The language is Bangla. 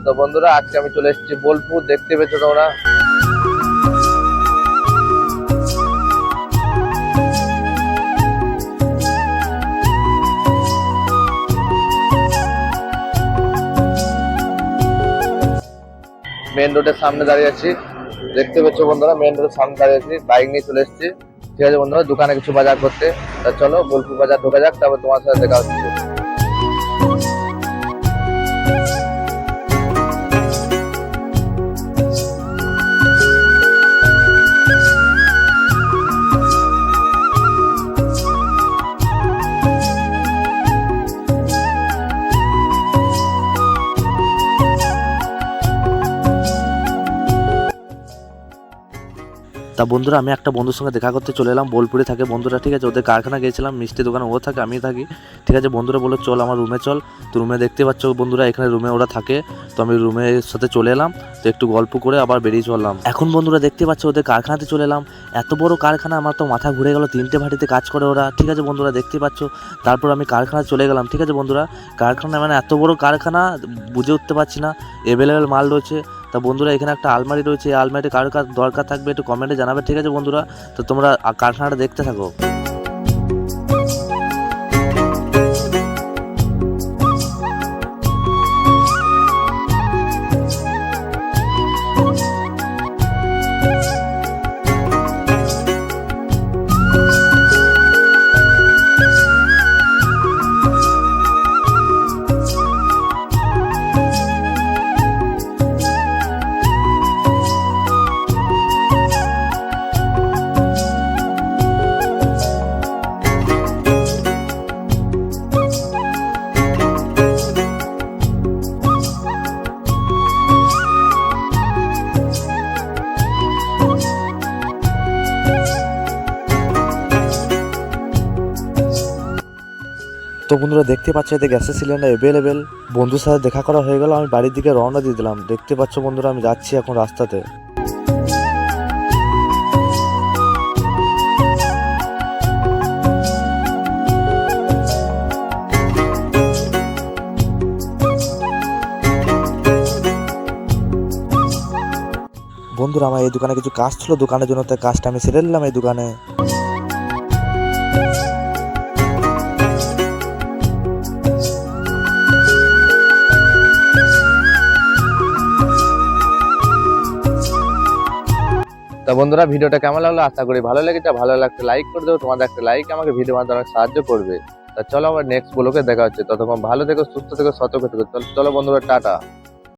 তো বন্ধুরা আজকে আমি চলে এসেছি বোলপুর, দেখতে পেয়েছো তোমরা। মেন রোডের সামনে দাঁড়িয়ে আছি, দেখতে পেয়েছো বন্ধুরা, মেন রোডের সামনে দাঁড়িয়ে আছি, বাইক নিয়ে চলে এসেছি। ঠিক আছে বন্ধুরা, দোকানে কিছু বাজার করতে। তা চলো বোলপুর বাজার ঢোকা যাক, তারপর তোমার সাথে দেখা হচ্ছে। তা বন্ধুরা আমি একটা বন্ধুর সঙ্গে দেখা করতে চলে এলাম, বোলপুরে থাকে বন্ধুরা। ঠিক আছে, ওদের কারখানা গিয়েছিলাম, মিষ্টি দোকানে ও থাকে, আমি থাকি। ঠিক আছে বন্ধুরা, বলো চল আমার রুমে চল। তো রুমে দেখতে পাচ্ছ বন্ধুরা, এখানে রুমে ওরা থাকে। তো আমি রুমের সাথে চলে এলাম, তো একটু গল্প করে আবার বেরিয়ে চললাম। এখন বন্ধুরা দেখতে পাচ্ছ ওদের কারখানাতে চলে এলাম। এত বড় কারখানা, আমার তো মাথা ঘুরে গেল। 3টে ভাটিতে কাজ করে ওরা। ঠিক আছে বন্ধুরা দেখতে পাচ্ছ। তারপর আমি কারখানায় চলে গেলাম। ঠিক আছে বন্ধুরা, কারখানা মানে এত বড় কারখানা, বুঝে উঠতে পারছি না। অ্যাভেলেবেল মাল রয়েছে। তা বন্ধুরা এখানে একটা আলমারি রয়েছে, এই আলমারিতে কার কার দরকার থাকবে একটু কমেন্টে জানাবে। ঠিক আছে বন্ধুরা, তো তোমরা কারখানাটা দেখতে থাকো। তো বন্ধুরা দেখতে পাচ্ছ এতে গ্যাসের সিলিন্ডার অ্যাভেলেবেল। বন্ধুর সাথে দেখা করা হয়ে গেল, আমি বাড়ির দিকে রওনা দিয়ে দিলাম। দেখতে পাচ্ছ বন্ধুরা আমি যাচ্ছি এখন রাস্তাতে। বন্ধুরা আমার এই দোকানে কিছু কাজ ছিল, দোকানের জন্য তাই কাজটা আমি সেরে নিলাম এই দোকানে। তা বন্ধুরা ভিডিওটা কেমন লাগলো, আশা করি ভালো লেগেছে। ভালো লাগতে লাইক করে দেবো, তোমাদের একটা লাইক আমাকে ভিডিও মাধ্যমে অনেক সাহায্য করবে। তা চলো আবার নেক্সট ব্লগে দেখা হচ্ছে। ততক্ষণ ভালো থেকো, সুস্থ থেকো, সতর্ক থেকো। চলো বন্ধুরা, টাটা।